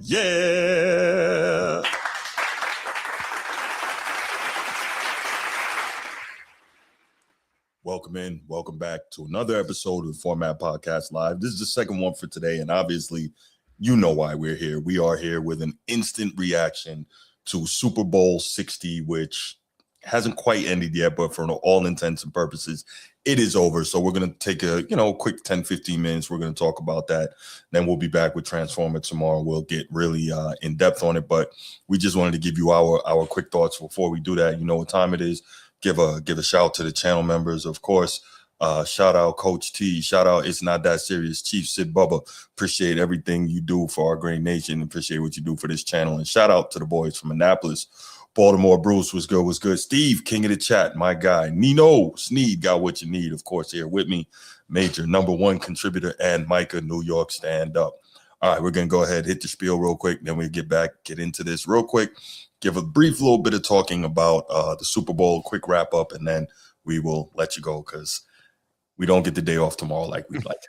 Yeah. Welcome back to another episode of the Format Podcast Live. This is the second one for today, and obviously, you know why we're here. We are here with an instant reaction to Super Bowl 60, which hasn't quite ended yet, but for all intents and purposes, it is over. So we're going to take a quick 10-15 minutes. We're going to talk about that. Then we'll be back with Transformer tomorrow. We'll get really in depth on it, but we just wanted to give you our quick thoughts before we do that. You know what time it is. Give a shout to the channel members, of course. Shout out Coach T. Shout out It's Not That Serious. Chief Sid Bubba. Appreciate everything you do for our great nation. Appreciate what you do for this channel. And shout out to the boys from Annapolis. Baltimore, Bruce was good. Steve, king of the chat, my guy. Nino Sneed got what you need, of course, here with me. Major #1 contributor, and Micah, New York, stand up. All right, we're going to go ahead, hit the spiel real quick. Then we get into this real quick. Give a brief little bit of talking about the Super Bowl, quick wrap up, and then we will let you go because we don't get the day off tomorrow like we'd like.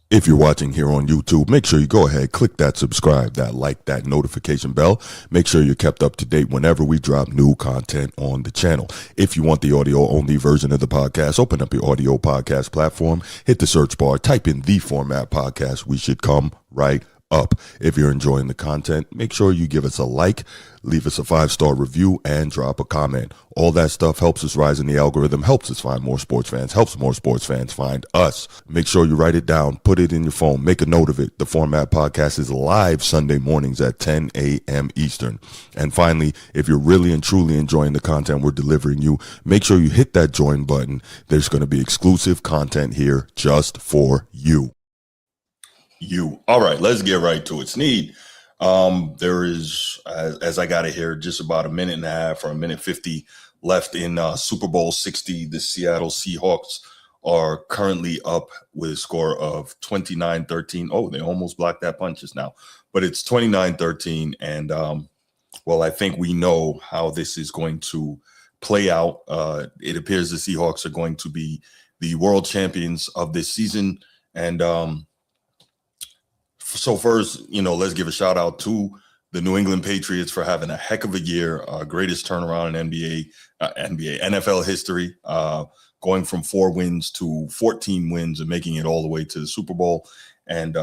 If you're watching here on YouTube, make sure you go ahead, click that subscribe, that like, that notification bell. Make sure you're kept up to date whenever we drop new content on the channel. If you want the audio-only version of the podcast, open up your audio podcast platform, hit the search bar, type in The Format Podcast. We should come right up. If you're enjoying the content, make sure you give us a like, leave us a 5-star review, and drop a comment. All that stuff helps us rise in the algorithm, helps us find more sports fans, helps more sports fans find us. Make sure you write it down, put it in your phone, make a note of it. The Format Podcast is live Sunday mornings at 10 a.m. Eastern. And finally, if you're really and truly enjoying the content we're delivering you, make sure you hit that join button. There's going to be exclusive content here just for you. All right, let's get right to it. Sneed, there is, as I got it here, just about a minute and a half or a minute 50 left in Super Bowl 60. The Seattle Seahawks are currently up with a score of 29-13. Oh, they almost blocked that punch just now, but it's 29-13. And, well, I think we know how this is going to play out. It appears the Seahawks are going to be the world champions of this season. And, so first, let's give a shout out to the New England Patriots for having a heck of a year, greatest turnaround in NFL history, going from 4 wins to 14 wins and making it all the way to the Super Bowl. And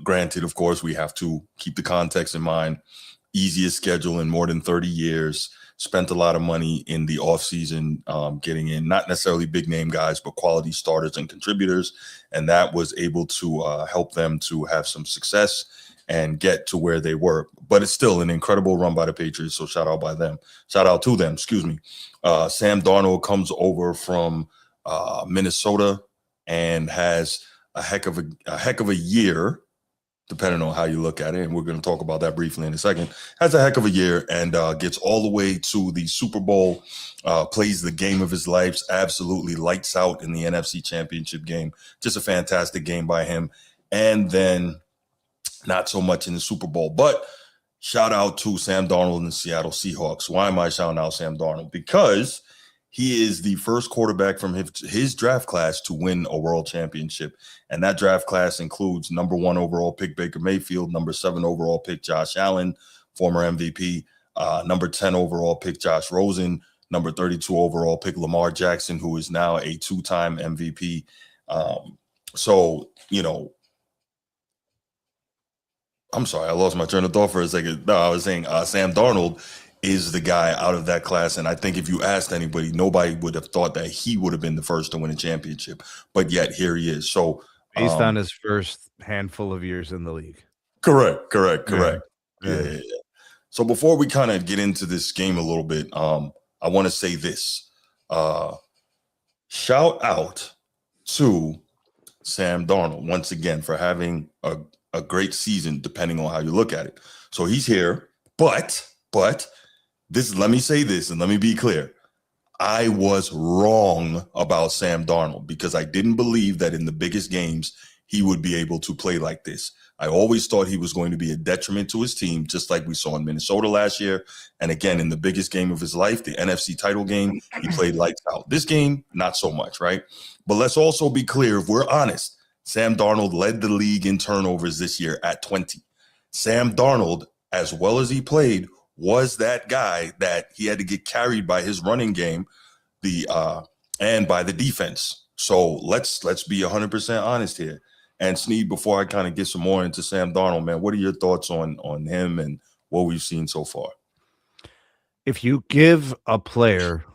granted, of course, we have to keep the context in mind. Easiest schedule in more than 30 years. Spent a lot of money in the offseason getting in, not necessarily big name guys, but quality starters and contributors. And that was able to help them to have some success and get to where they were. But it's still an incredible run by the Patriots. So shout out to them, excuse me. Sam Darnold comes over from Minnesota and has a heck of a year, depending on how you look at it, and we're going to talk about that briefly in a second, has a heck of a year and gets all the way to the Super Bowl, plays the game of his life, absolutely lights out in the NFC Championship game. Just a fantastic game by him. And then not so much in the Super Bowl, but shout out to Sam Darnold and the Seattle Seahawks. Why am I shouting out Sam Darnold? Because he is the first quarterback from his draft class to win a world championship. And that draft class includes #1 overall pick Baker Mayfield, #7 overall pick Josh Allen, former MVP, #10 overall pick Josh Rosen, #32 overall pick Lamar Jackson, who is now a 2-time MVP. So, I'm sorry, I lost my train of thought for a second. No, I was saying Sam Darnold is the guy out of that class. And I think if you asked anybody, nobody would have thought that he would have been the first to win a championship. But yet here he is. So based on his first handful of years in the league. Correct. Yeah. So before we kind of get into this game a little bit, I want to say this. Shout out to Sam Darnold once again for having a great season, depending on how you look at it. So he's here, but let me say this and let me be clear. I was wrong about Sam Darnold because I didn't believe that in the biggest games he would be able to play like this. I always thought he was going to be a detriment to his team, just like we saw in Minnesota last year. And again, in the biggest game of his life, the NFC title game, he played lights out. This game, not so much, right? But let's also be clear, if we're honest, Sam Darnold led the league in turnovers this year at 20. Sam Darnold, as well as he played, was that guy that he had to get carried by his running game, and by the defense. So let's be 100% honest here. And Sneed, before I kind of get some more into Sam Darnold, man, what are your thoughts on him and what we've seen so far? If you give a player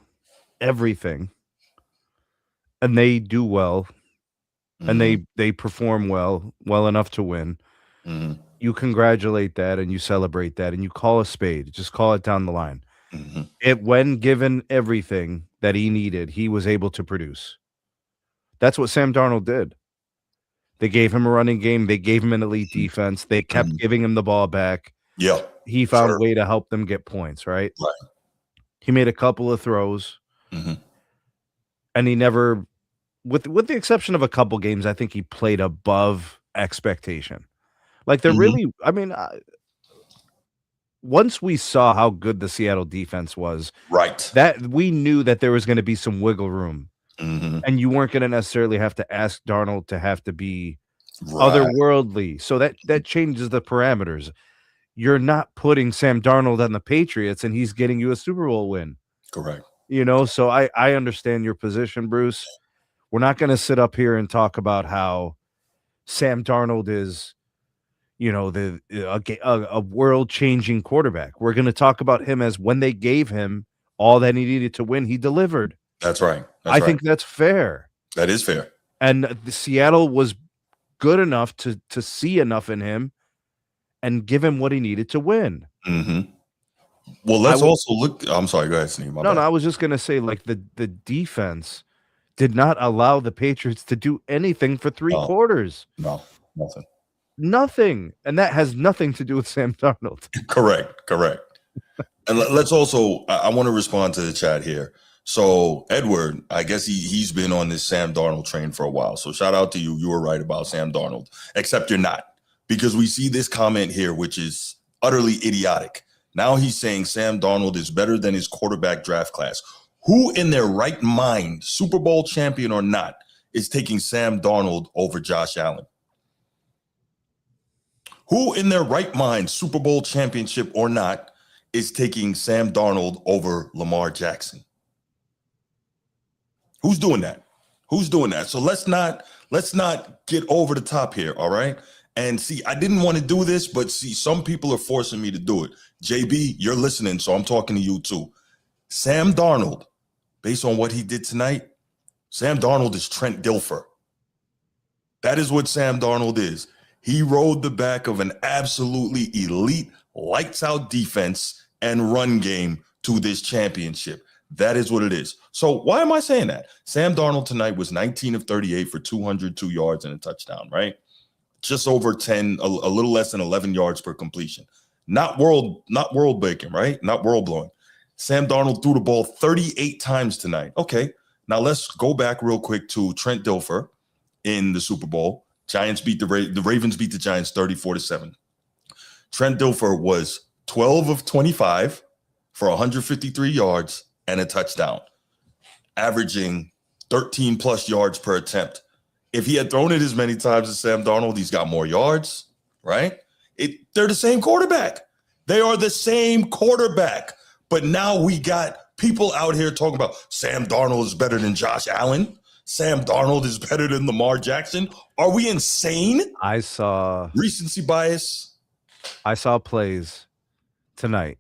everything and they do well and they perform well enough to win, you congratulate that and you celebrate that and you call a spade. Just call it down the line. When given everything that he needed, he was able to produce. That's what Sam Darnold did. They gave him a running game. They gave him an elite defense. They kept giving him the ball back. Yeah. He found a way to help them get points, right? Right. He made a couple of throws. And he never, with the exception of a couple games, I think he played above expectation. Like they're really, I mean, once we saw how good the Seattle defense was, right, that we knew that there was going to be some wiggle room. And you weren't going to necessarily have to ask Darnold to have to be otherworldly. So that changes the parameters. You're not putting Sam Darnold on the Patriots and he's getting you a Super Bowl win. Correct. So I understand your position, Bruce. We're not going to sit up here and talk about how Sam Darnold is, a world-changing quarterback. We're going to talk about him as when they gave him all that he needed to win, he delivered. That's right. I think that's fair. That is fair. And the Seattle was good enough to see enough in him and give him what he needed to win. Well, let's also look. I'm sorry. Go ahead, Sneem. No, I was just going to say, like, the defense did not allow the Patriots to do anything for three quarters. No, nothing. And that has nothing to do with Sam Darnold. Correct. And let's also, I want to respond to the chat here. So Edward, I guess he's been on this Sam Darnold train for a while. So shout out to you. You were right about Sam Darnold, except you're not, because we see this comment here, which is utterly idiotic. Now he's saying Sam Darnold is better than his quarterback draft class. Who in their right mind, Super Bowl champion or not, is taking Sam Darnold over Josh Allen? Who in their right mind, Super Bowl championship or not, is taking Sam Darnold over Lamar Jackson? Who's doing that? So let's not get over the top here, all right? And see, I didn't want to do this, but see, some people are forcing me to do it. JB, you're listening, so I'm talking to you too. Sam Darnold, based on what he did tonight, Sam Darnold is Trent Dilfer. That is what Sam Darnold is. He rode the back of an absolutely elite, lights-out defense and run game to this championship. That is what it is. So why am I saying that? Sam Darnold tonight was 19 of 38 for 202 yards and a touchdown, right? Just over 10, a little less than 11 yards per completion. Not world breaking, right? Not world blowing. Sam Darnold threw the ball 38 times tonight. Okay, now let's go back real quick to Trent Dilfer in the Super Bowl. Giants beat the Ravens beat the Giants 34-7. Trent Dilfer was 12 of 25 for 153 yards and a touchdown, averaging 13 plus yards per attempt. If he had thrown it as many times as Sam Darnold, he's got more yards, right? They're the same quarterback. They are the same quarterback. But now we got people out here talking about Sam Darnold is better than Josh Allen. Sam Darnold is better than Lamar Jackson. Are we insane? I saw recency bias. I saw plays tonight.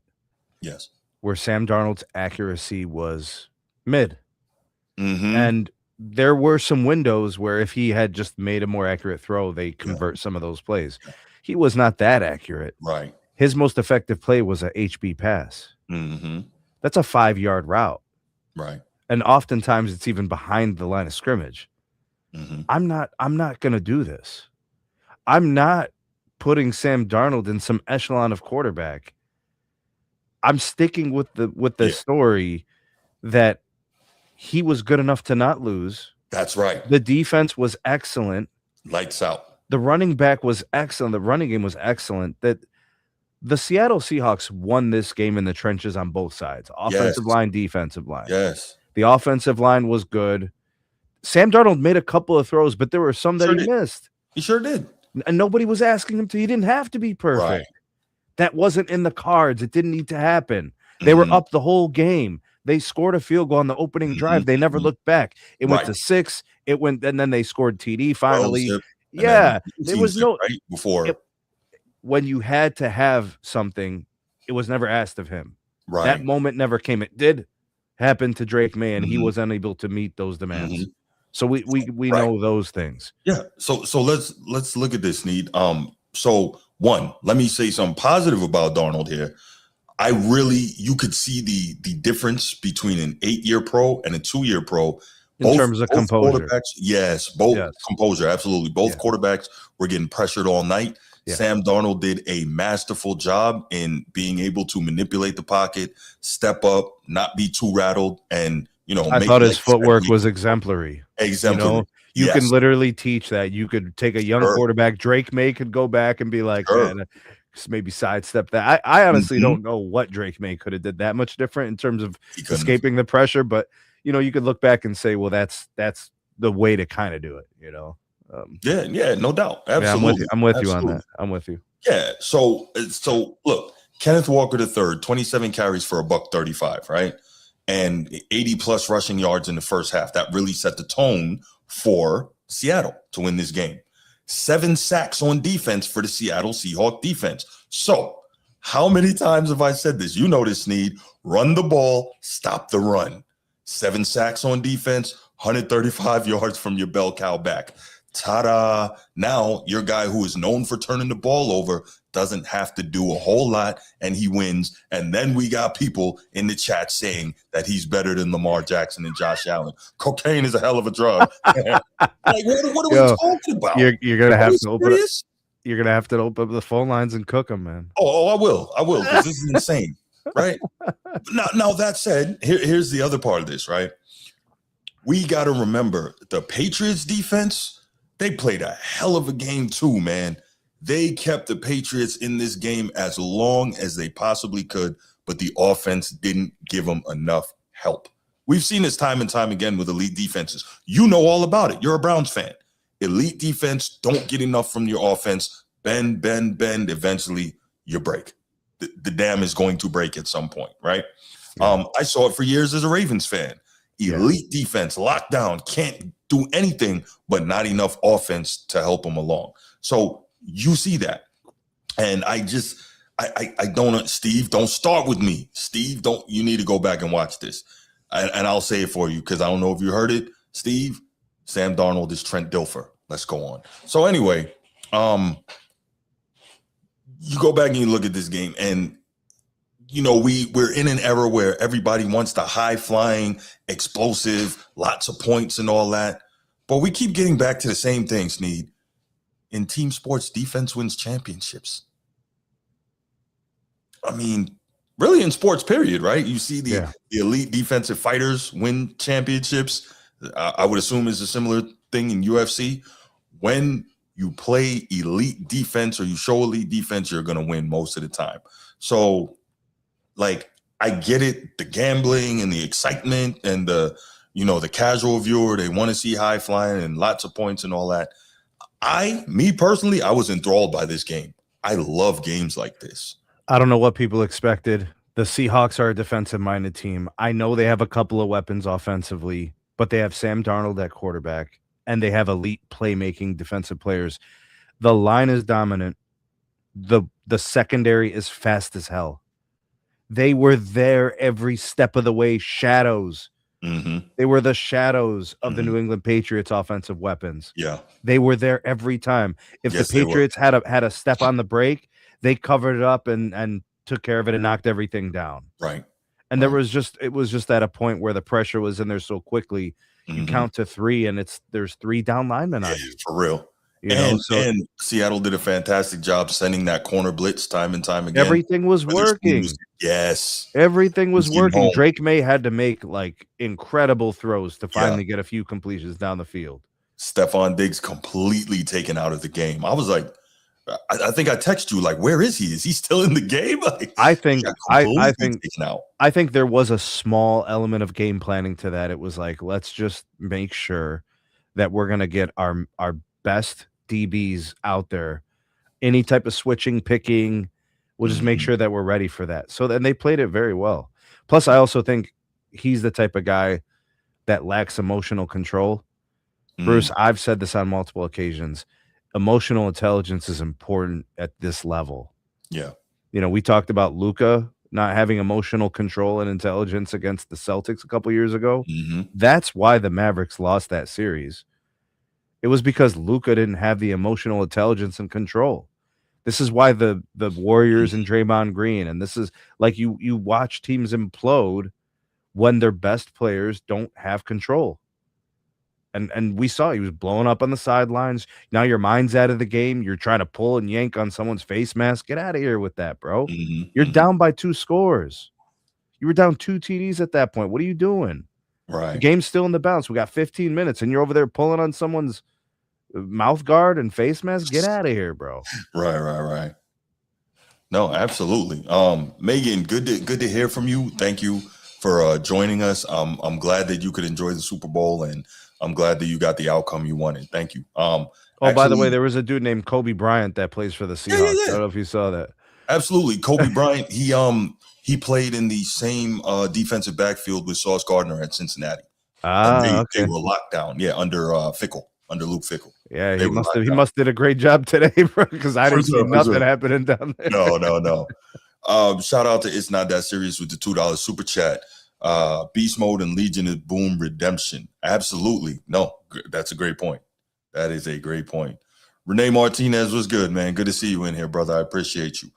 Yes. Where Sam Darnold's accuracy was mid. And there were some windows where if he had just made a more accurate throw, they convert some of those plays. He was not that accurate. Right. His most effective play was a HB pass. That's a 5-yard route. Right. And oftentimes it's even behind the line of scrimmage. I'm not going to do this. I'm not putting Sam Darnold in some echelon of quarterback. I'm sticking with the story that he was good enough to not lose. That's right. The defense was excellent. Lights out. The running back was excellent. The running game was excellent. That the Seattle Seahawks won this game in the trenches on both sides, Yes. offensive line, defensive line. Yes. The offensive line was good. Sam Darnold made a couple of throws, but there were some that he missed. He sure did. And nobody was asking him to. He didn't have to be perfect. Right. That wasn't in the cards. It didn't need to happen. They were up the whole game. They scored a field goal on the opening drive. They never looked back. It went to 6. It went, and then they scored TD finally. Yeah, there was no right before. When you had to have something, it was never asked of him. Right. That moment never came. It did happen to Drake May, and he was unable to meet those demands. So we know those things. Yeah. So let's look at this, Need. So one, let me say something positive about Darnold here. You could see the difference between an 8-year pro and a 2-year pro. In terms of composure. Composure, absolutely. Both quarterbacks were getting pressured all night. Yeah. Sam Darnold did a masterful job in being able to manipulate the pocket, step up, not be too rattled, and I thought his footwork was exemplary. You can literally teach that. You could take a young quarterback. Drake May could go back and be like, man, maybe sidestep that. I honestly don't know what Drake May could have did that much different in terms of escaping the pressure, but you could look back and say, well, that's the way to kind of do it. No doubt. Absolutely. Yeah, I'm with you on that. I'm with you. Yeah. So look, Kenneth Walker III, 27 carries for $135, right? And 80 plus rushing yards in the first half. That really set the tone for Seattle to win this game. 7 sacks on defense for the Seattle Seahawks defense. So how many times have I said this? You know this, Sneed. Run the ball, stop the run. 7 sacks on defense, 135 yards from your bell cow back. Ta-da. Now your guy who is known for turning the ball over doesn't have to do a whole lot, and he wins. And then we got people in the chat saying that he's better than Lamar Jackson and Josh Allen. Cocaine is a hell of a drug. Like, what are we talking about? You're gonna have to open it. You're gonna have to open up the phone lines and cook them, man. Oh, I will, because this is insane, right? Now that said, here's the other part of this, right? We got to remember the Patriots defense. They played a hell of a game too, man. They kept the Patriots in this game as long as they possibly could, but the offense didn't give them enough help. We've seen this time and time again with elite defenses. You know all about it. You're a Browns fan. Elite defense don't get enough from your offense. Bend. Eventually, you break. The dam is going to break at some point, right? Yeah. I saw it for years as a Ravens fan. Elite defense, lockdown, can't do anything, but not enough offense to help them along. So you see that. And I don't, Steve, don't start with me. Steve, you need to go back and watch this. And I'll say it for you because I don't know if you heard it. Steve, Sam Darnold is Trent Dilfer. Let's go on. So anyway, you go back and you look at this game and we're in an era where everybody wants the high-flying, explosive, lots of points and all that. But we keep getting back to the same thing, Sneed. In team sports, defense wins championships. I mean, really in sports, period, right? You see the elite defensive fighters win championships. I would assume is a similar thing in UFC. When you play elite defense or you show elite defense, you're going to win most of the time. So, like, I get it, the gambling and the excitement and the casual viewer, they want to see high flying and lots of points and all that. Me personally, I was enthralled by this game. I love games like this. I don't know what people expected. The Seahawks are a defensive-minded team. I know they have a couple of weapons offensively, but they have Sam Darnold at quarterback, and they have elite playmaking defensive players. The line is dominant. The secondary is fast as hell. They were there every step of the way, shadows. Mm-hmm. They were the shadows of the New England Patriots offensive weapons. Yeah. They were there every time. If the Patriots had a step on the break, they covered it up and took care of it and knocked everything down. Right. And it was just at a point where the pressure was in there so quickly. You count to 3 and there's 3 down linemen on you. For real. And Seattle did a fantastic job sending that corner blitz time and time again. Everything was working. Everything was working. Drake May had to make like incredible throws to finally get a few completions down the field. Stephon Diggs completely taken out of the game. I was like, I think I text you like, where is he? Is he still in the game? Like, I he think got I completely think taken out. I think there was a small element of game planning to that. It was like, let's just make sure that we're gonna get our best DBs out there. Any type of switching, picking, we'll just make Mhm. sure that we're ready for that. So then they played it very well. Plus, I also think he's the type of guy that lacks emotional control. Bruce, Mm, I've said this on multiple occasions. Emotional intelligence is important at this level. yeah. You know, we talked about Luka not having emotional control and intelligence against the Celtics a couple years ago. Mhm. That's why the Mavericks lost that series. It was because Luka didn't have the emotional intelligence and control. This is why the Warriors and Draymond Green, and this is like you watch teams implode when their best players don't have control. And we saw he was blowing up on the sidelines. Now your mind's out of the game. You're trying to pull and yank on someone's face mask. Get out of here with that, bro. Mhm. You're Mhm. down by 2 scores. You were down 2 TDs at that point. What are you doing? The Right. game's still in the balance. We got 15 minutes, and you're over there pulling on someone's mouth guard and face mask. Get out of here, bro. Right. No, absolutely. Megan, good to hear from you. Thank you for joining us. I'm glad that you could enjoy the Super Bowl, and I'm glad that you got the outcome you wanted. Thank you. Oh, by the way, Actually, there was a dude named Kobe Bryant that plays for the Seahawks. I yeah. don't know if you saw that. Absolutely. Kobe Bryant, he played in the same defensive backfield with Sauce Gardner at Cincinnati. And they Okay. were locked down. Yeah, under under Luke Fickle. Yeah, They he were must have locked he down. must did a great job today, bro, because I For didn't see sure, for nothing sure. happening down there. No. Shout out to It's Not That Serious with the $2 super chat. Beast Mode and Legion of Boom Redemption. Absolutely. No, that's a great point. That is a great point. Renee Martinez was good, man. Good to see you in here, brother. I appreciate you.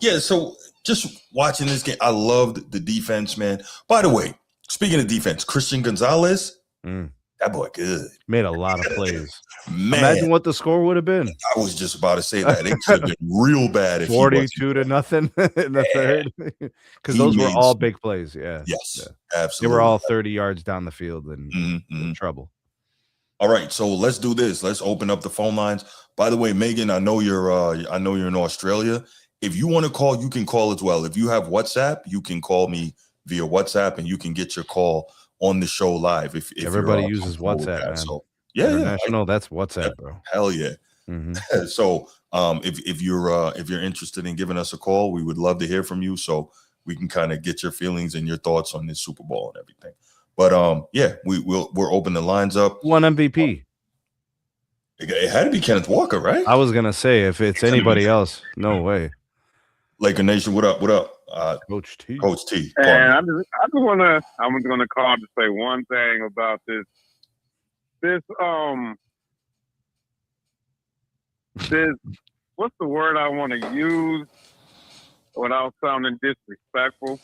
Yeah, so just watching this game, I loved the defense, man. By the way, speaking of defense, Christian Gonzalez, that boy good. Made a lot of plays. Man, Imagine what the score would have been. I was just about to say that. It could have been real bad if he wasn't 42 to there. nothing in the third. Because He those were made all some, big plays. Yeah. yes, They were absolutely. all 30 yards down the field and in trouble. All right, so let's do this. Let's open up the phone lines. By the way, Megan, I know you're in Australia. If you want to call, you can call as well. If you have WhatsApp, you can call me via WhatsApp, and you can get your call on the show live. If Everybody you're uses comfortable with WhatsApp, that. man. So yeah, International, that's WhatsApp, bro. hell yeah. So if you're interested in giving us a call, we would love to hear from you, so we can kind of get your feelings and your thoughts on this Super Bowl and everything. But yeah, we're open the lines up. One MVP. It had to be Kenneth Walker, right? I was gonna say if it's anybody else, no way. Laker Nation, what up? Coach T. Coach T. And I'm gonna call to say one thing about this what's the word I want to use without sounding disrespectful?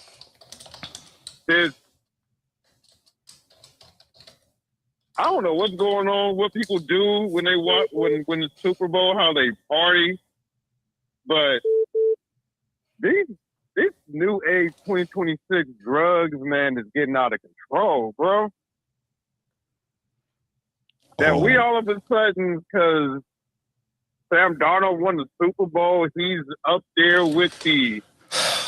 I don't know what's going on, what people do when they watch when the Super Bowl, how they party, but this new age 2026 drugs, man, is getting out of control, bro. That we all of a sudden, because Sam Darnold won the Super Bowl, he's up there with the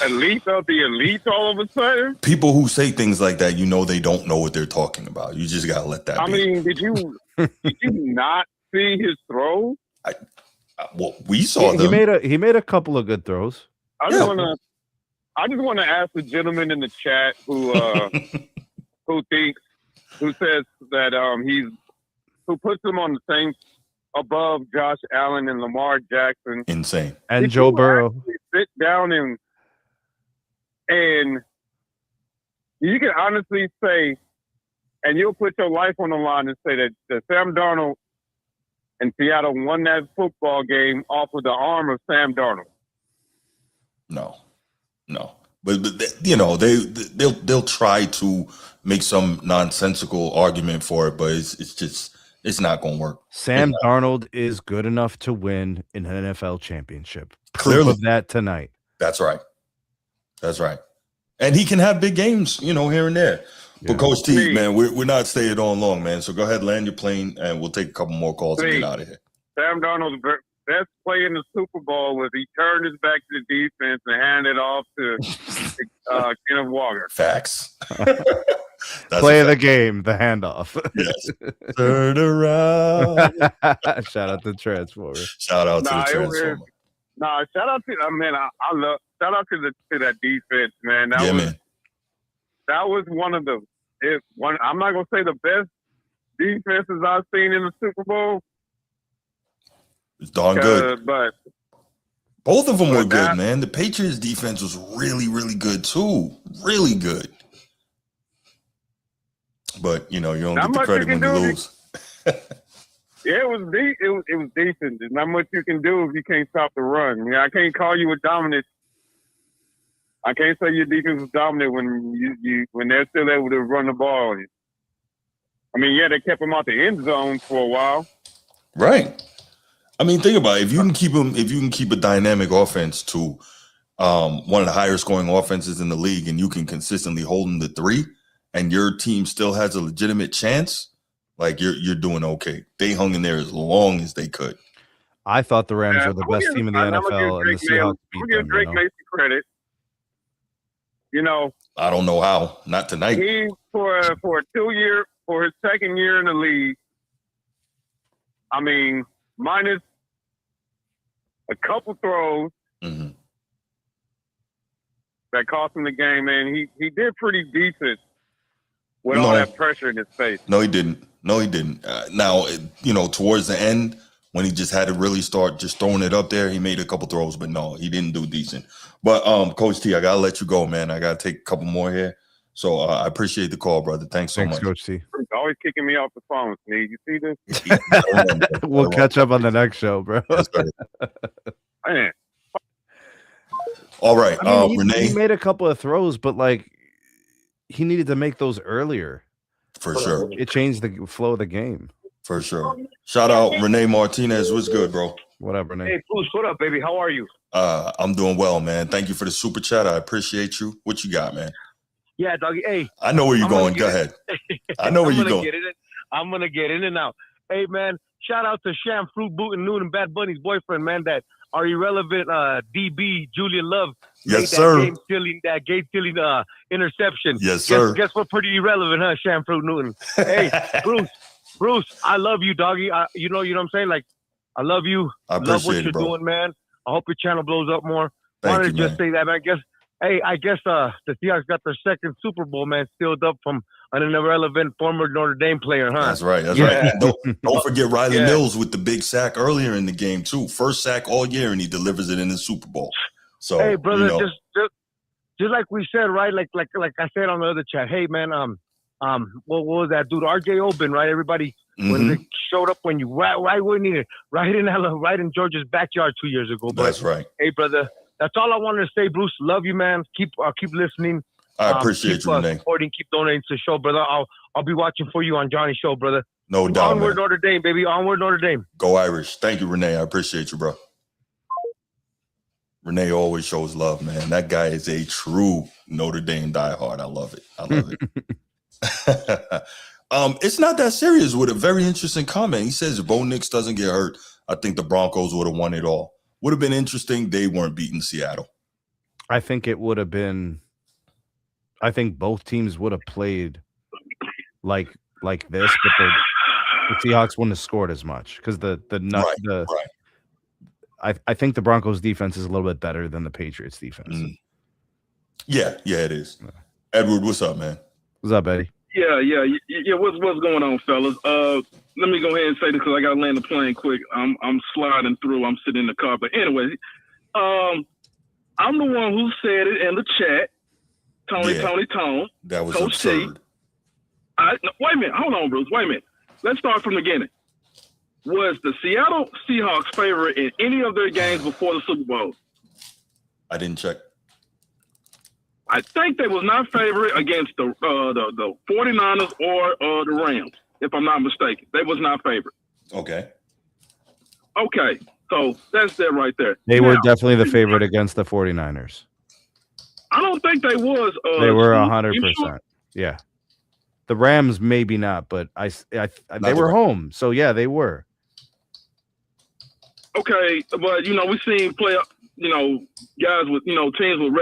elite of the elite all of a sudden. People who say things like that, they don't know what they're talking about. You just gotta let that be. I mean, did you not see his throws? Well, we saw them. He made a couple of good throws. I just want to ask the gentleman in the chat who says that who puts him on the same above Josh Allen and Lamar Jackson. Insane. And Joe Burrow. Sit down and you can honestly say, and you'll put your life on the line and say that Sam Darnold and Seattle won that football game off of the arm of Sam Darnold. No, but they'll try to make some nonsensical argument for it, but it's not going to work. Sam Darnold is good enough to win an NFL championship. Clearly, proof of that tonight. That's right. And he can have big games, here and there. But Coach T, man, we're not staying on long, man. So go ahead, land your plane, and we'll take a couple more calls and get out of here. Sam Darnold's best play in the Super Bowl was he turned his back to the defense and handed it off to Kenneth Walker. Facts. Play of the game, the handoff. Yes. Turn around. Shout out to Transformer. Shout out to the Transformer. Shout out to shout out to that defense, man. That was one of I'm not gonna say the best defenses I've seen in the Super Bowl. It's darn good. But both of them were good, man. The Patriots defense was really, really good too. Really good. But you don't get the credit when you lose. Yeah, it was decent. There's not much you can do if you can't stop the run. I can't call you a dominant. I can't say your defense was dominant when they're still able to run the ball. I mean, they kept him out the end zone for a while. Right. I mean, think about it. If you can keep a dynamic offense to one of the higher scoring offenses in the league, and you can consistently hold them to 3, and your team still has a legitimate chance, like you're doing okay. They hung in there as long as they could. I thought the Rams were the best team in the NFL, and the Seahawks beat them. Give Drake Mason credit. I don't know how. Not tonight. He for his second year in the league. I mean, minus a couple throws that cost him the game, man. He did pretty decent with all that pressure in his face. No, he didn't. Now, towards the end, when he just had to really start just throwing it up there, he made a couple throws, but no, he didn't do decent. But Coach T, I gotta let you go, man. I gotta take a couple more here. So I appreciate the call, brother. Thanks so much. Coach T. He's always kicking me off the phone, Sneed. You see this? We'll catch up on the next show, bro. Man. All right. Renee. He made a couple of throws, but he needed to make those earlier. For sure. It changed the flow of the game. For sure. Shout out Renee Martinez. What's good, bro? What up, Renee? Hey, Bruce, what up, baby? How are you? I'm doing well, man. Thank you for the super chat. I appreciate you. What you got, man? Yeah, doggy. Hey. I know where you're going. Go ahead. I know where you're going. I'm going to get in and out. Hey, man, shout out to Sham, Fruit Boot, and Noon and Bad Bunny's boyfriend, man, that our irrelevant DB, Julian Love. Yes, sir. That game-killing interception. Yes, sir. Guess what? Pretty irrelevant, huh, Sham, Fruit, Newton? Hey, Bruce, I love you, doggy. You know what I'm saying? I love you. I appreciate what you're doing, man. I hope your channel blows up more. Wanted to just say that, man. I guess the Seahawks got their second Super Bowl, man, sealed up from an irrelevant former Notre Dame player, huh? That's right. Right. Don't forget Riley Mills with the big sack earlier in the game too. First sack all year, and he delivers it in the Super Bowl. So, hey, brother, just like we said, right? Like I said on the other chat. Hey, man, what was that dude? R.J. Oben, right? Everybody when they showed up when you right in Georgia's backyard 2 years ago. But, that's right. Hey, brother, that's all I wanted to say, Bruce. Love you, man. Keep listening. I appreciate you, Renee. Supporting, keep donating to the show, brother. I'll be watching for you on Johnny's show, brother. No doubt. Onward, man. Notre Dame, baby. Onward, Notre Dame. Go Irish. Thank you, Renee. I appreciate you, bro. Renee always shows love, man. That guy is a true Notre Dame diehard. I love it. It's not that serious with a very interesting comment. He says if Bo Nix doesn't get hurt, I think the Broncos would have won it all. Would have been interesting. They weren't beating Seattle. I think it would have been. I think both teams would have played like this, but the Seahawks wouldn't have scored as much because I think the Broncos defense is a little bit better than the Patriots defense. Yeah, it is. Edward, what's up, man? What's up, Eddie? Yeah. What's going on, fellas? Let me go ahead and say this because I got to land the plane quick. I'm sliding through. I'm sitting in the car, but anyway, I'm the one who said it in the chat. Tony. That was Coach absurd. Wait a minute. Hold on, Bruce. Wait a minute. Let's start from the beginning. Was the Seattle Seahawks favorite in any of their games before the Super Bowl? I didn't check. I think they was not favorite against the 49ers or the Rams, if I'm not mistaken. They was not favorite. Okay. So that's that right there. They were definitely the favorite against the 49ers. I don't think they was. They were 100%. Yeah. The Rams maybe not, but they were home, so yeah, they were. Okay, but we've seen guys with teams with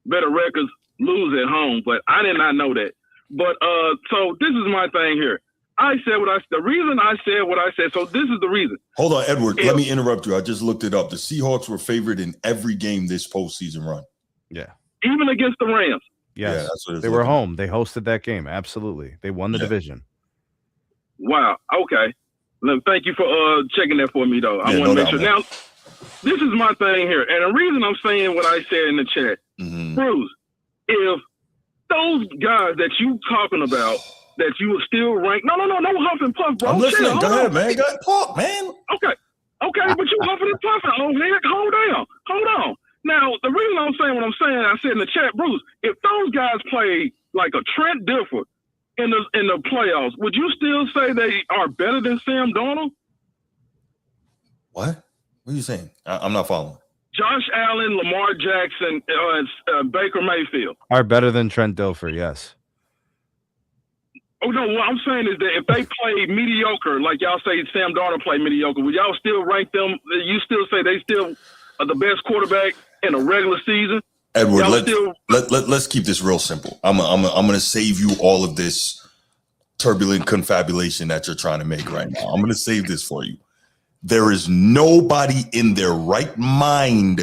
better records lose at home, but I did not know that. But so this is my thing here. I said the reason I said what I said. So this is the reason. Hold on, Edward. Let me interrupt you. I just looked it up. The Seahawks were favored in every game this postseason run. Yeah. Even against the Rams. Yes. Yeah, they were home. They hosted that game. Absolutely. They won the division. Wow. Okay. Thank you for checking that for me, though. I want to make sure. Now, this is my thing here. And the reason I'm saying what I said in the chat, Bruce, if those guys that you talking about, that you were still ranked. No, huff and puff, bro. I'm listening. Go ahead, man. Go ahead, talk, man. Okay, but you huffing and puffing. Oh, heck, hold on. Now, the reason I'm saying what I'm saying, I said in the chat, Bruce, if those guys play like a Trent Dilfer in the playoffs, would you still say they are better than Sam Darnold? What? What are you saying? I'm not following. Josh Allen, Lamar Jackson, Baker Mayfield are better than Trent Dilfer, yes. Oh, no, what I'm saying is that if they play mediocre, like y'all say Sam Darnold played mediocre, would y'all still rank them? You still say they still are the best quarterback in a regular season? Edward, let's keep this real simple. I'm gonna save you all of this turbulent confabulation that you're trying to make right now. I'm gonna save this for you. There is nobody in their right mind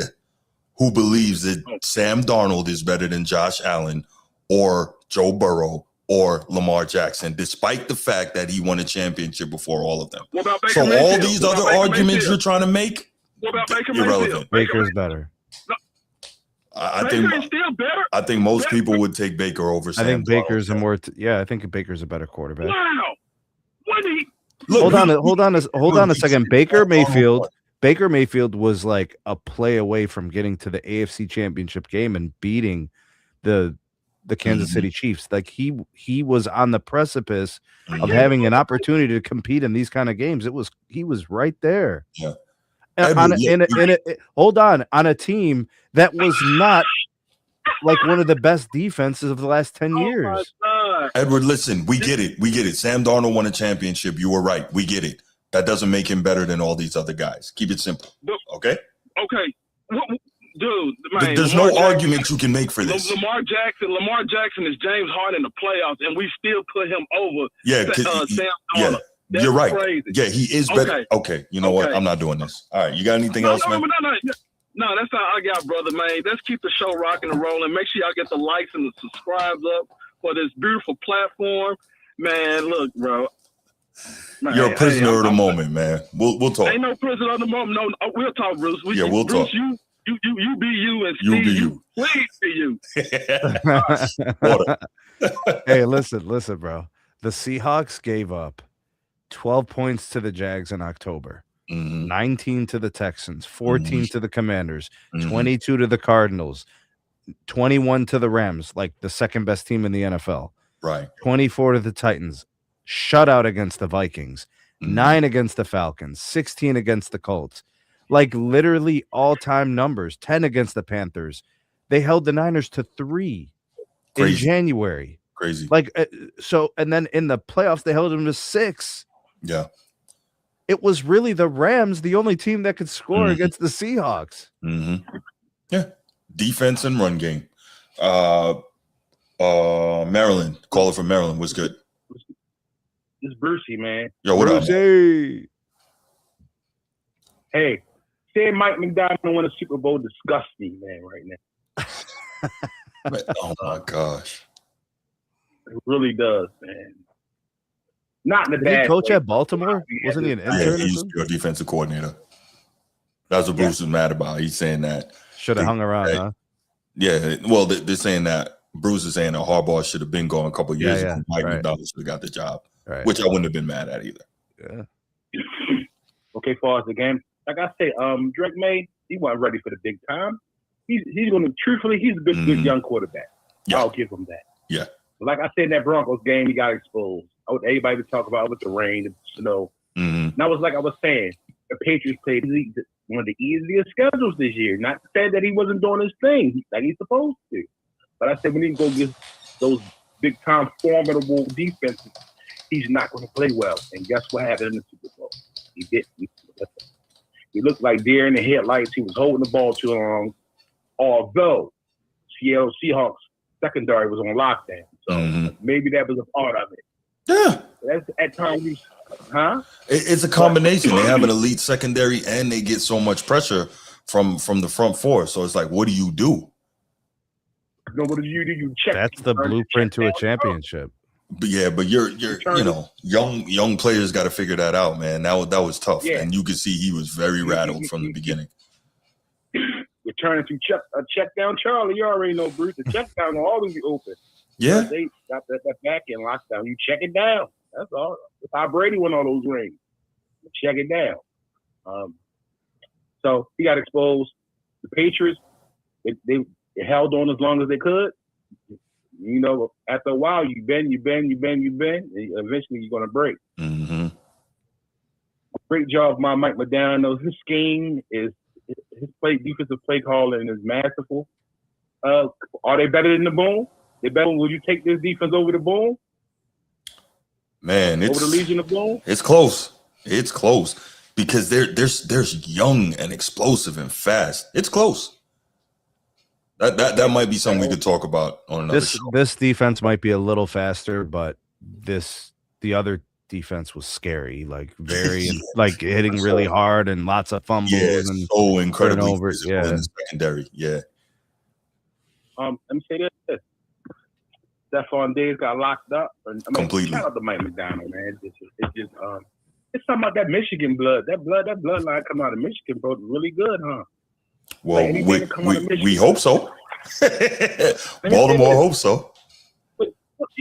who believes that Sam Darnold is better than Josh Allen or Joe Burrow or Lamar Jackson, despite the fact that he won a championship before all of them. So all these other arguments you're trying to make, irrelevant. Baker's better. I think most people would take Baker over Sam. I think Baker's I think Baker's a better quarterback. Wow. Look, hold on a second. Baker Mayfield was like a play away from getting to the AFC Championship game and beating the Kansas City Chiefs. Like he was on the precipice of having an opportunity to compete in these kind of games. He was right there. Yeah. Hold on, on a team that was not like one of the best defenses of the last 10 years. Edward, listen, we get it. Sam Darnold won a championship. You were right. We get it. That doesn't make him better than all these other guys. Keep it simple. Okay? Okay. Dude, man, there's no argument you can make for this. Lamar Jackson is James Harden in the playoffs, and we still put him over Sam Darnold. That's you're right. Crazy. Yeah, he is better. Okay, you know what? I'm not doing this. All right, you got anything else, man? No, that's all I got, brother, man. Let's keep the show rocking and rolling. Make sure y'all get the likes and the subscribes up for this beautiful platform. Man, look, bro. Man, you're a prisoner of the moment, man. We'll talk. Ain't no prisoner of the moment. No, we'll talk, Bruce. We'll Bruce, talk. You be you, and Steve, you please be you. Hey, listen, bro. The Seahawks gave up 12 points to the Jags in October, 19 to the Texans, 14 to the Commanders, 22 to the Cardinals, 21 to the Rams, like the second best team in the NFL. Right. 24 to the Titans, shutout against the Vikings, 9 against the Falcons, 16 against the Colts. Like literally all-time numbers, 10 against the Panthers. They held the Niners to 3 in January. Crazy. Like and then in the playoffs, they held them to 6. Yeah. It was really the Rams, the only team that could score against the Seahawks. Yeah. Defense and run game. Maryland, caller from Maryland was good. It's Brucey, man. Yo, what up? Hey, saying Mike McDonald won a Super Bowl disgusts me, man, right now. Oh my gosh. It really does, man. Not in the Did bad he coach way. at Baltimore? Wasn't he an intern? Yeah, he's your defensive coordinator. That's what Bruce is mad about. He's saying that should have hung around, huh? Yeah, well, they're saying that Bruce is saying that Harbaugh should have been gone a couple of years ago. Mike McDonald should have got the job, which I wouldn't have been mad at either. Yeah. Okay, far as the game, like I said, Drake May, he wasn't ready for the big time. He's going to, truthfully, he's a good young quarterback. Yeah. I'll give him that. Yeah. But like I said, in that Broncos game, he got exposed. I want everybody to talk about with the rain, the snow. And I was saying, the Patriots played one of the easiest schedules this year. Not to say that he wasn't doing his thing like he's supposed to. But I said we need to go get those big time formidable defenses, he's not going to play well. And guess what happened in the Super Bowl? He didn't. He looked like deer in the headlights. He was holding the ball too long. Although Seattle Seahawks secondary was on lockdown, so maybe that was a part of it. Yeah, that's at times. It's a combination. They have an elite secondary, and they get so much pressure from the front four. So it's like, what do you do? No, what do you do? You check. That's the blueprint to a championship. But you're young players got to figure that out, man. That was tough, and you could see he was very rattled from the beginning. You're turning to check down Charlie. You already know, Bruce. The check down will always be open. Yeah, they got that back end lockdown. You check it down. That's all. That's how Brady won all those rings. Check it down. So he got exposed. The Patriots, they held on as long as they could. You know, after a while, you bend. And eventually, you're gonna break. Mm-hmm. Great job, Mike McDaniel. His scheme is his defensive play calling is masterful. Are they better than the Boom? They better. Will you take this defense over the Boom? Man, over the Legion of Boom? It's close. It's close because there's young and explosive and fast. It's close. That might be something we could talk about on another show. This defense might be a little faster, but the other defense was scary, like very like hitting really hard and lots of fumbles and so incredibly over. In the secondary. Yeah. Let me say this. Stephon Diggs got locked up. Completely. Shout out to Mike McDaniel, man. It's something about that Michigan blood. That bloodline coming out of Michigan, bro, really good, huh? Well, we hope so. Baltimore hopes so.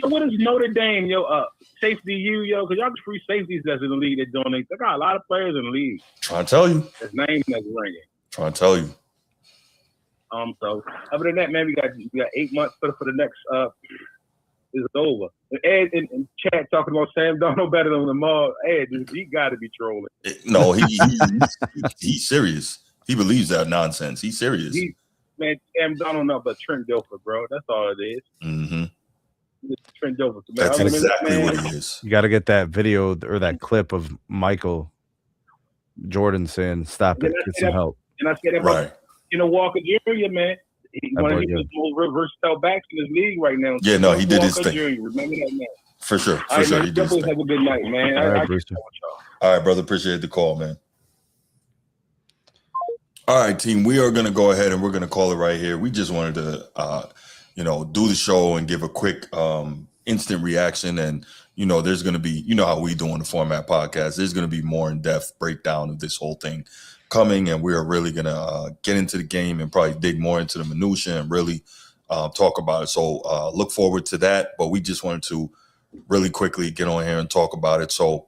What is Notre Dame, safety because y'all free safeties that's in the league that donate. They got a lot of players in the league. Trying to tell you. His name that's ringing. Trying to tell you. So other than that, man, we got 8 months for the next is over. Ed and Chad talking about Sam Darnold better than Lamar. Ed, he got to be trolling. No, he's serious. He believes that nonsense. He's serious. Man, Sam Darnold not but Trent Dilfer, bro. That's all it is. Mm-hmm. Trent Dilfer. That's exactly what it is. You got to get that video or that clip of Michael Jordan saying, "Stop it, get some help." And I said that right. Walker Jr., man. He's one of the most versatile backs in this league right now. Yeah, no, he did his thing. Jr., remember that, man? For sure. All right, sure. Man, he did his thing. Have a good night, man. All right, brother. Appreciate the call, man. All right, team. We are going to go ahead and we're going to call it right here. We just wanted to, do the show and give a quick instant reaction. And, there's going to be, how we do on the Format Podcast. There's going to be more in-depth breakdown of this whole thing coming, and we are really going to get into the game and probably dig more into the minutia and really talk about it. So look forward to that. But we just wanted to really quickly get on here and talk about it. So,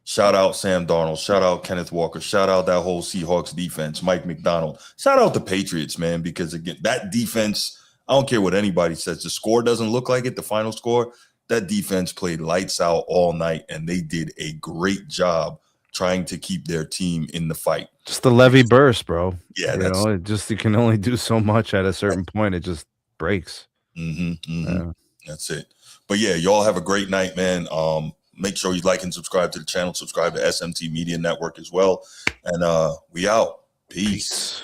shout out Sam Darnold, shout out Kenneth Walker, shout out that whole Seahawks defense, Mike McDaniel, shout out the Patriots, man, because again, that defense, I don't care what anybody says, the score doesn't look like it, the final score, that defense played lights out all night, and they did a great job trying to keep their team in the fight. Just the levee burst, bro. Yeah, you can only do so much at a certain point. It just breaks. That's it. But yeah, y'all have a great night, man. Make sure you like and subscribe to the channel. Subscribe to SMT Media Network as well. And we out. Peace.